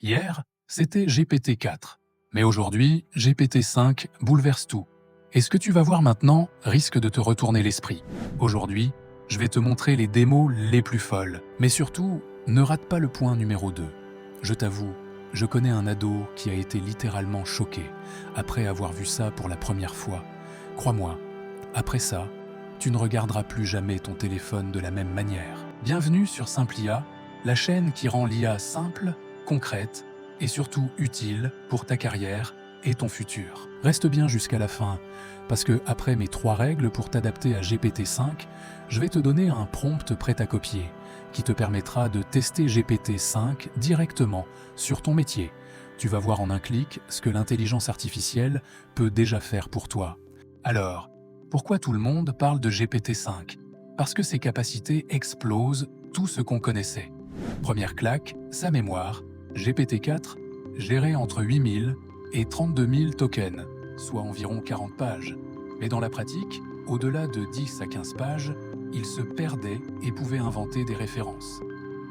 Hier, c'était GPT-4. Mais aujourd'hui, GPT-5 bouleverse tout. Et ce que tu vas voir maintenant risque de te retourner l'esprit. Aujourd'hui, je vais te montrer les démos les plus folles. Mais surtout, ne rate pas le point numéro 2. Je t'avoue, je connais un ado qui a été littéralement choqué après avoir vu ça pour la première fois. Crois-moi, après ça, tu ne regarderas plus jamais ton téléphone de la même manière. Bienvenue sur Simple IA, la chaîne qui rend l'IA simple, concrète et surtout utile pour ta carrière et ton futur. Reste bien jusqu'à la fin, parce que après mes 3 règles pour t'adapter à GPT-5, je vais te donner un prompt prêt à copier, qui te permettra de tester GPT-5 directement sur ton métier. Tu vas voir en un clic ce que l'intelligence artificielle peut déjà faire pour toi. Alors, pourquoi tout le monde parle de GPT-5 ? Parce que ses capacités explosent tout ce qu'on connaissait. Première claque, sa mémoire, GPT-4 gérait entre 8000 et 32 000 tokens, soit environ 40 pages. Mais dans la pratique, au-delà de 10 à 15 pages, il se perdait et pouvait inventer des références.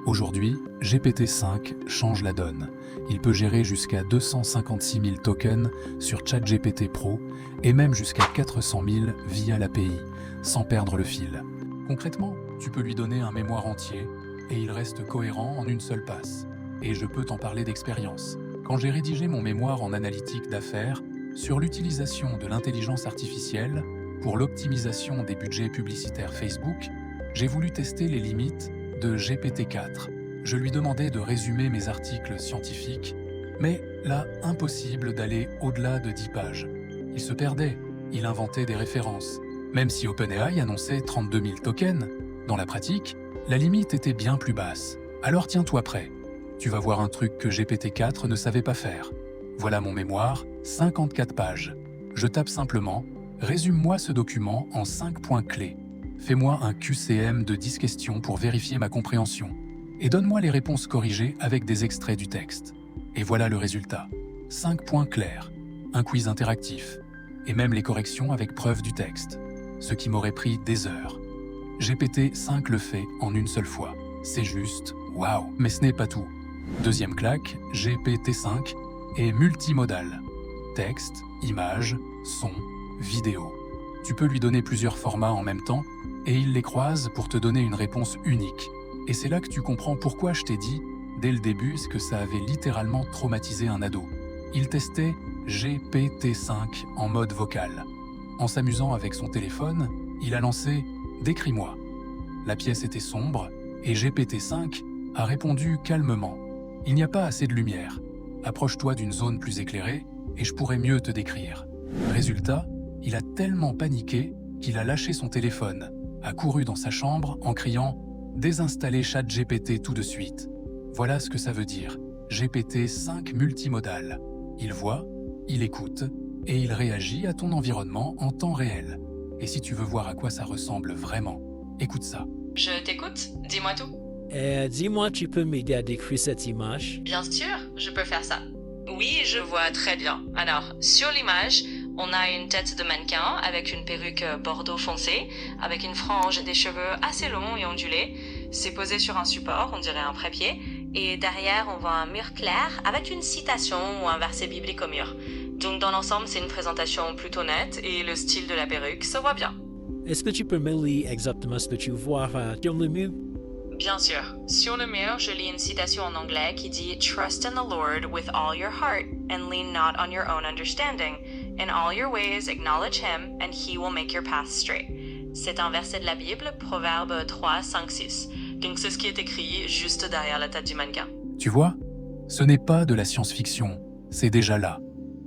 Aujourd'hui, GPT-5 change la donne. Il peut gérer jusqu'à 256 000 tokens sur ChatGPT Pro et même jusqu'à 400 000 via l'API, sans perdre le fil. Concrètement, tu peux lui donner un mémoire entier et il reste cohérent en une seule passe. Et je peux t'en parler d'expérience. Quand j'ai rédigé mon mémoire en analytique d'affaires sur l'utilisation de l'intelligence artificielle pour l'optimisation des budgets publicitaires Facebook, j'ai voulu tester les limites de GPT-4. Je lui demandais de résumer mes articles scientifiques, mais là, impossible d'aller au-delà de 10 pages. Il se perdait, il inventait des références. Même si OpenAI annonçait 32 000 tokens, dans la pratique, la limite était bien plus basse. Alors tiens-toi prêt. Tu vas voir un truc que GPT-4 ne savait pas faire. Voilà mon mémoire, 54 pages. Je tape simplement « Résume-moi ce document en 5 points clés ». Fais-moi un QCM de 10 questions pour vérifier ma compréhension. Et donne-moi les réponses corrigées avec des extraits du texte. Et voilà le résultat. 5 points clairs, un quiz interactif, et même les corrections avec preuve du texte. Ce qui m'aurait pris des heures. GPT-5 le fait en une seule fois. C'est juste waouh. Mais ce n'est pas tout. Deuxième claque, GPT-5 est multimodal. Texte, images, son, vidéo. Tu peux lui donner plusieurs formats en même temps et il les croise pour te donner une réponse unique. Et c'est là que tu comprends pourquoi je t'ai dit, dès le début, que ça avait littéralement traumatisé un ado. Il testait GPT-5 en mode vocal. En s'amusant avec son téléphone, il a lancé « Décris-moi ». La pièce était sombre et GPT-5 a répondu calmement « Il n'y a pas assez de lumière. Approche-toi d'une zone plus éclairée et je pourrai mieux te décrire ». Résultat, il a tellement paniqué qu'il a lâché son téléphone, a couru dans sa chambre en criant « Désinstaller ChatGPT tout de suite ». Voilà ce que ça veut dire, GPT-5 multimodal. Il voit, il écoute et il réagit à ton environnement en temps réel. Et si tu veux voir à quoi ça ressemble vraiment, écoute ça. Je t'écoute, dis-moi tout. Dis-moi, tu peux m'aider à décrire cette image? Bien sûr, je peux faire ça. Oui, je vois très bien. Alors, sur l'image, on a une tête de mannequin avec une perruque bordeaux foncé, avec une frange et des cheveux assez longs et ondulés. C'est posé sur un support, on dirait un trépied, et derrière, on voit un mur clair avec une citation ou un verset biblique au mur. Donc dans l'ensemble, c'est une présentation plutôt nette et le style de la perruque se voit bien. Est-ce que tu peux me lire exactement ce que tu vois sur le mur? Bien sûr. Sur le mur, je lis une citation en anglais qui dit « Trust in the Lord with all your heart and lean not on your own understanding. In all your ways acknowledge him and he will make your path straight. » C'est un verset de la Bible, Proverbe 3, 5, 6. Donc c'est ce qui est écrit juste derrière la tête du mannequin. Tu vois, ce n'est pas de la science-fiction, c'est déjà là.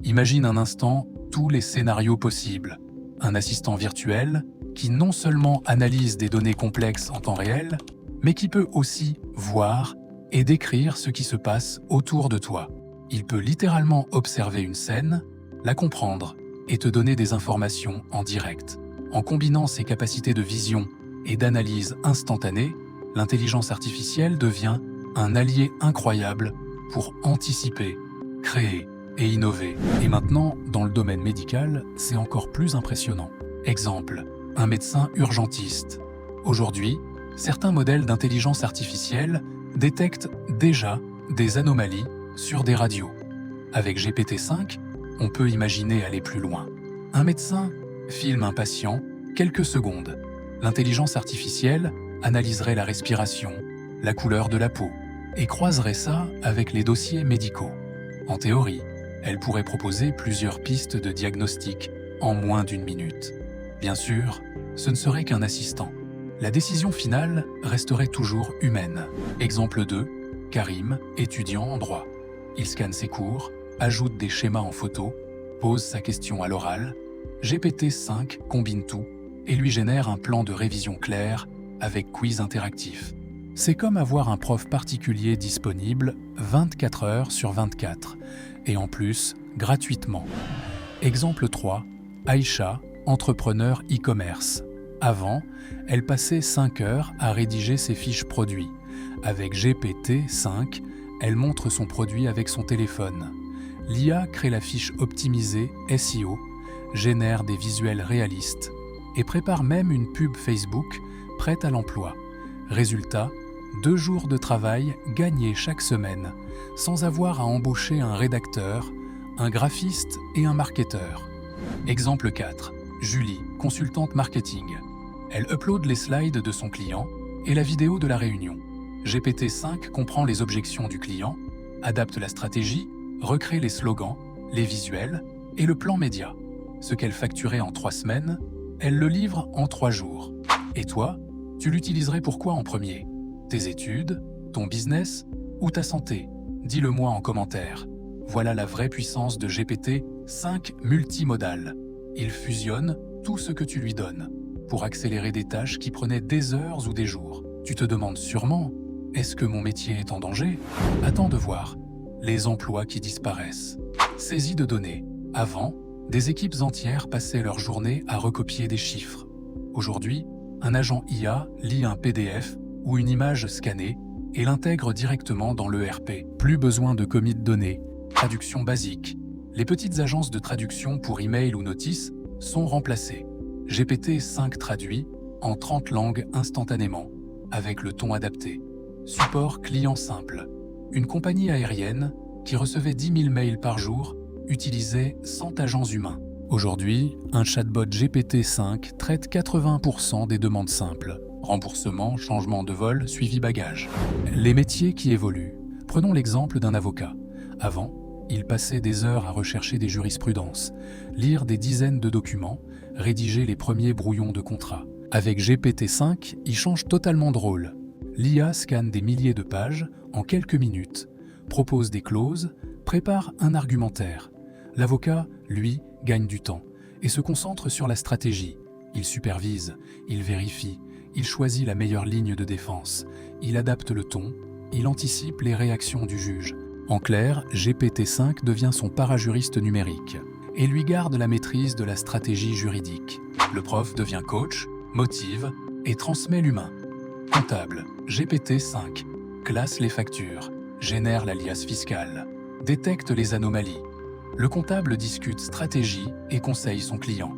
Imagine un instant tous les scénarios possibles. Un assistant virtuel qui non seulement analyse des données complexes en temps réel, mais qui peut aussi voir et décrire ce qui se passe autour de toi. Il peut littéralement observer une scène, la comprendre et te donner des informations en direct. En combinant ses capacités de vision et d'analyse instantanée, l'intelligence artificielle devient un allié incroyable pour anticiper, créer et innover. Et maintenant, dans le domaine médical, c'est encore plus impressionnant. Exemple, un médecin urgentiste. Aujourd'hui, certains modèles d'intelligence artificielle détectent déjà des anomalies sur des radios. Avec GPT-5, on peut imaginer aller plus loin. Un médecin filme un patient quelques secondes. L'intelligence artificielle analyserait la respiration, la couleur de la peau, et croiserait ça avec les dossiers médicaux. En théorie, elle pourrait proposer plusieurs pistes de diagnostic en moins d'1 minute. Bien sûr, ce ne serait qu'un assistant. La décision finale resterait toujours humaine. Exemple 2, Karim, étudiant en droit. Il scanne ses cours, ajoute des schémas en photo, pose sa question à l'oral. GPT-5 combine tout et lui génère un plan de révision clair avec quiz interactif. C'est comme avoir un prof particulier disponible 24 heures sur 24 et en plus gratuitement. Exemple 3, Aïcha, entrepreneur e-commerce. Avant, elle passait 5 heures à rédiger ses fiches produits. Avec GPT-5, elle montre son produit avec son téléphone. L'IA crée la fiche optimisée SEO, génère des visuels réalistes et prépare même une pub Facebook prête à l'emploi. Résultat, 2 jours de travail gagnés chaque semaine, sans avoir à embaucher un rédacteur, un graphiste et un marketeur. Exemple 4. Julie, consultante marketing. Elle upload les slides de son client et la vidéo de la réunion. GPT-5 comprend les objections du client, adapte la stratégie, recrée les slogans, les visuels et le plan média. Ce qu'elle facturait en 3 semaines, elle le livre en 3 jours. Et toi, tu l'utiliserais pour quoi en premier ? Tes études, ton business ou ta santé ? Dis-le-moi en commentaire. Voilà la vraie puissance de GPT-5 multimodal. Il fusionne tout ce que tu lui donnes pour accélérer des tâches qui prenaient des heures ou des jours. Tu te demandes sûrement, est-ce que mon métier est en danger ? Attends de voir. Les emplois qui disparaissent. Saisie de données. Avant, des équipes entières passaient leur journée à recopier des chiffres. Aujourd'hui, un agent IA lit un PDF ou une image scannée et l'intègre directement dans l'ERP. Plus besoin de commis de données. Traduction basique. Les petites agences de traduction pour email ou notices sont remplacées. GPT-5 traduit en 30 langues instantanément, avec le ton adapté. Support client simple. Une compagnie aérienne qui recevait 10 000 mails par jour utilisait 100 agents humains. Aujourd'hui, un chatbot GPT-5 traite 80% des demandes simples. Remboursement, changement de vol, suivi bagage. Les métiers qui évoluent. Prenons l'exemple d'un avocat. Avant, il passait des heures à rechercher des jurisprudences, lire des dizaines de documents, rédiger les premiers brouillons de contrats. Avec GPT-5, il change totalement de rôle. L'IA scanne des milliers de pages en quelques minutes, propose des clauses, prépare un argumentaire. L'avocat, lui, gagne du temps et se concentre sur la stratégie. Il supervise, il vérifie, il choisit la meilleure ligne de défense, il adapte le ton, il anticipe les réactions du juge. En clair, GPT-5 devient son parajuriste numérique et lui garde la maîtrise de la stratégie juridique. Le prof devient coach, motive et transmet l'humain. Comptable, GPT-5 classe les factures, génère l'alias fiscal, détecte les anomalies. Le comptable discute stratégie et conseille son client.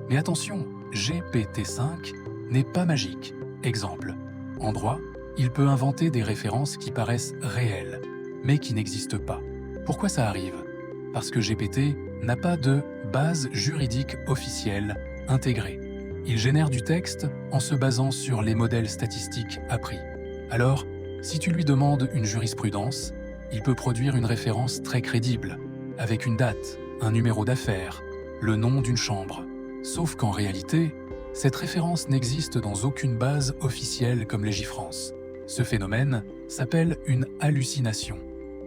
Mais attention, GPT-5 n'est pas magique. Exemple, en droit, il peut inventer des références qui paraissent réelles, mais qui n'existent pas. Pourquoi ça arrive ? Parce que GPT n'a pas de base juridique officielle intégrée. Il génère du texte en se basant sur les modèles statistiques appris. Alors, si tu lui demandes une jurisprudence, il peut produire une référence très crédible, avec une date, un numéro d'affaires, le nom d'une chambre. Sauf qu'en réalité, cette référence n'existe dans aucune base officielle comme Légifrance. Ce phénomène s'appelle une hallucination.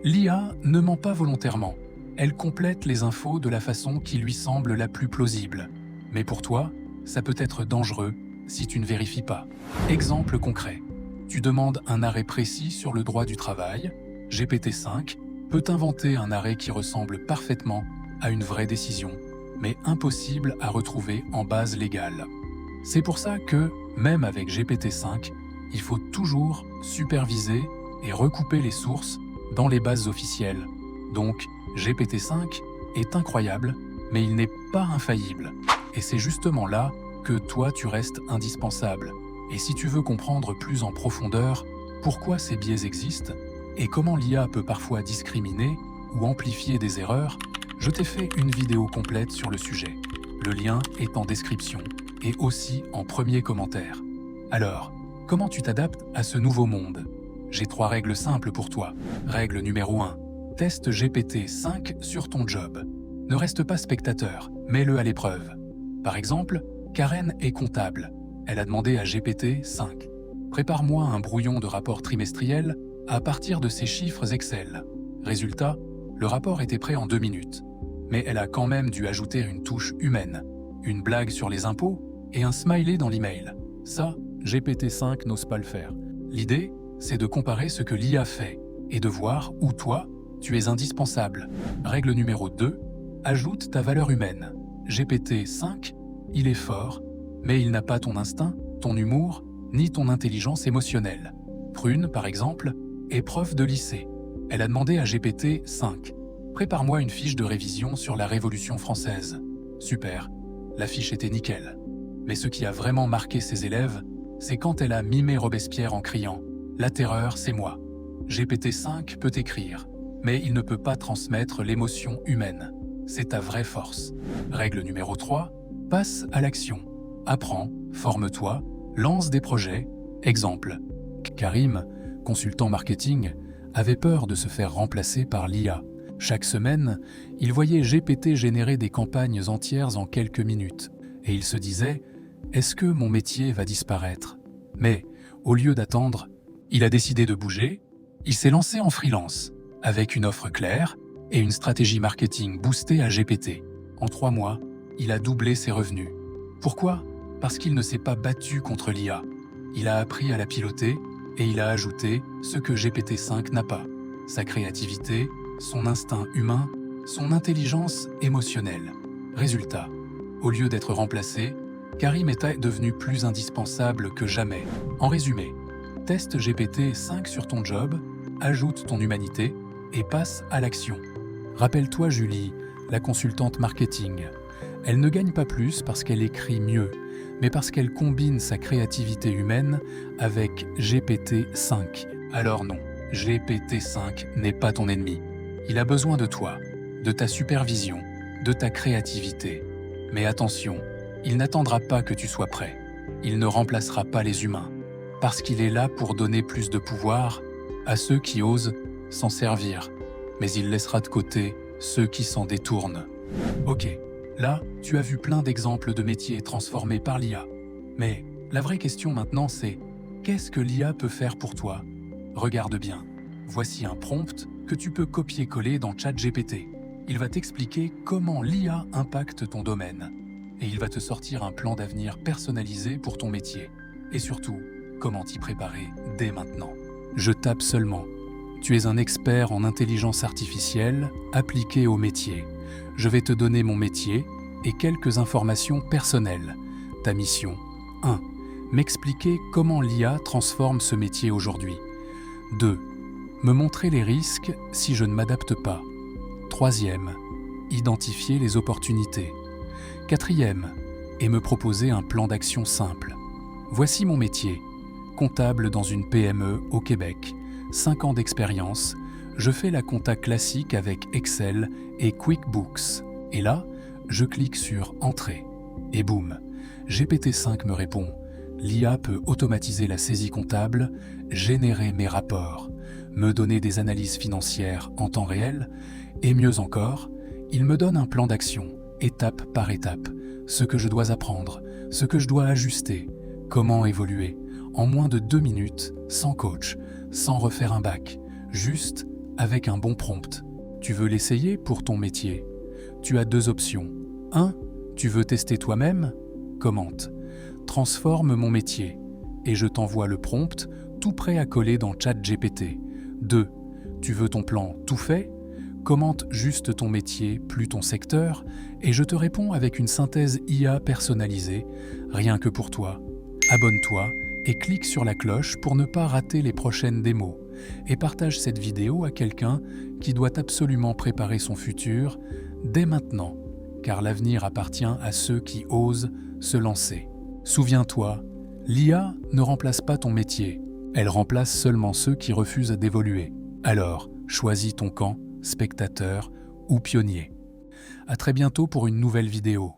L'IA ne ment pas volontairement. Elle complète les infos de la façon qui lui semble la plus plausible. Mais pour toi, ça peut être dangereux si tu ne vérifies pas. Exemple concret. Tu demandes un arrêt précis sur le droit du travail. GPT-5 peut inventer un arrêt qui ressemble parfaitement à une vraie décision, mais impossible à retrouver en base légale. C'est pour ça que, même avec GPT-5, il faut toujours superviser et recouper les sources dans les bases officielles. Donc, GPT-5 est incroyable, mais il n'est pas infaillible. Et c'est justement là que toi tu restes indispensable. Et si tu veux comprendre plus en profondeur pourquoi ces biais existent, et comment l'IA peut parfois discriminer ou amplifier des erreurs, je t'ai fait une vidéo complète sur le sujet. Le lien est en description et aussi en premier commentaire. Alors, comment tu t'adaptes à ce nouveau monde? J'ai 3 règles simples pour toi. Règle numéro 1. Teste GPT-5 sur ton job. Ne reste pas spectateur, mets-le à l'épreuve. Par exemple, Karen est comptable. Elle a demandé à GPT-5. Prépare-moi un brouillon de rapport trimestriel à partir de ces chiffres Excel. Résultat, le rapport était prêt en 2 minutes. Mais elle a quand même dû ajouter une touche humaine, une blague sur les impôts et un smiley dans l'email. Ça, GPT-5 n'ose pas le faire. L'idée, c'est de comparer ce que l'IA fait et de voir où toi, tu es indispensable. Règle numéro 2, ajoute ta valeur humaine. GPT-5, il est fort, mais il n'a pas ton instinct, ton humour, ni ton intelligence émotionnelle. Prune, par exemple, est prof de lycée. Elle a demandé à GPT-5 « Prépare-moi une fiche de révision sur la Révolution française ». Super, la fiche était nickel. Mais ce qui a vraiment marqué ses élèves, c'est quand elle a mimé Robespierre en criant « La terreur, c'est moi ». GPT-5 peut écrire, mais il ne peut pas transmettre l'émotion humaine. C'est ta vraie force. Règle numéro 3, passe à l'action. Apprends, forme-toi, lance des projets. Exemple, Karim, consultant marketing, avait peur de se faire remplacer par l'IA. Chaque semaine, il voyait GPT générer des campagnes entières en quelques minutes. Et il se disait « Est-ce que mon métier va disparaître ?» Mais, au lieu d'attendre, il a décidé de bouger. Il s'est lancé en freelance, avec une offre claire et une stratégie marketing boostée à GPT. En 3 mois, il a doublé ses revenus. Pourquoi? Parce qu'il ne s'est pas battu contre l'IA. Il a appris à la piloter et il a ajouté ce que GPT-5 n'a pas. Sa créativité, son instinct humain, son intelligence émotionnelle. Résultat, au lieu d'être remplacé, Karim est devenu plus indispensable que jamais. En résumé, teste GPT-5 sur ton job, ajoute ton humanité et passe à l'action. Rappelle-toi Julie, la consultante marketing. Elle ne gagne pas plus parce qu'elle écrit mieux, mais parce qu'elle combine sa créativité humaine avec GPT-5. Alors non, GPT-5 n'est pas ton ennemi. Il a besoin de toi, de ta supervision, de ta créativité. Mais attention, il n'attendra pas que tu sois prêt. Il ne remplacera pas les humains, parce qu'il est là pour donner plus de pouvoir à ceux qui osent s'en servir. Mais il laissera de côté ceux qui s'en détournent. Ok, là, tu as vu plein d'exemples de métiers transformés par l'IA. Mais la vraie question maintenant, c'est qu'est-ce que l'IA peut faire pour toi? Regarde bien. Voici un prompt que tu peux copier-coller dans ChatGPT. Il va t'expliquer comment l'IA impacte ton domaine. Et il va te sortir un plan d'avenir personnalisé pour ton métier. Et surtout, comment t'y préparer dès maintenant. Je tape seulement. Tu es un expert en intelligence artificielle appliquée au métier. Je vais te donner mon métier et quelques informations personnelles. Ta mission 1. M'expliquer comment l'IA transforme ce métier aujourd'hui. 2. Me montrer les risques si je ne m'adapte pas. 3e. Identifier les opportunités. 4e. Et me proposer un plan d'action simple. Voici mon métier. Comptable dans une PME au Québec. 5 ans d'expérience. Je fais la compta classique avec Excel et QuickBooks. Et là, je clique sur Entrée. Et boum, GPT-5 me répond. L'IA peut automatiser la saisie comptable, générer mes rapports, me donner des analyses financières en temps réel, et mieux encore, il me donne un plan d'action, étape par étape, ce que je dois apprendre, ce que je dois ajuster, comment évoluer, en moins de 2 minutes, sans coach, sans refaire un bac, juste avec un bon prompt. Tu veux l'essayer pour ton métier? Tu as 2 options. 1. Tu veux tester toi-même? Commente. Transforme mon métier. Et je t'envoie le prompt tout prêt à coller dans ChatGPT. 2. Tu veux ton plan tout fait? Commente juste ton métier, plus ton secteur, et je te réponds avec une synthèse IA personnalisée, rien que pour toi. Abonne-toi et clique sur la cloche pour ne pas rater les prochaines démos. Et partage cette vidéo à quelqu'un qui doit absolument préparer son futur dès maintenant, car l'avenir appartient à ceux qui osent se lancer. Souviens-toi, l'IA ne remplace pas ton métier, elle remplace seulement ceux qui refusent d'évoluer. Alors, choisis ton camp, spectateur ou pionnier. À très bientôt pour une nouvelle vidéo.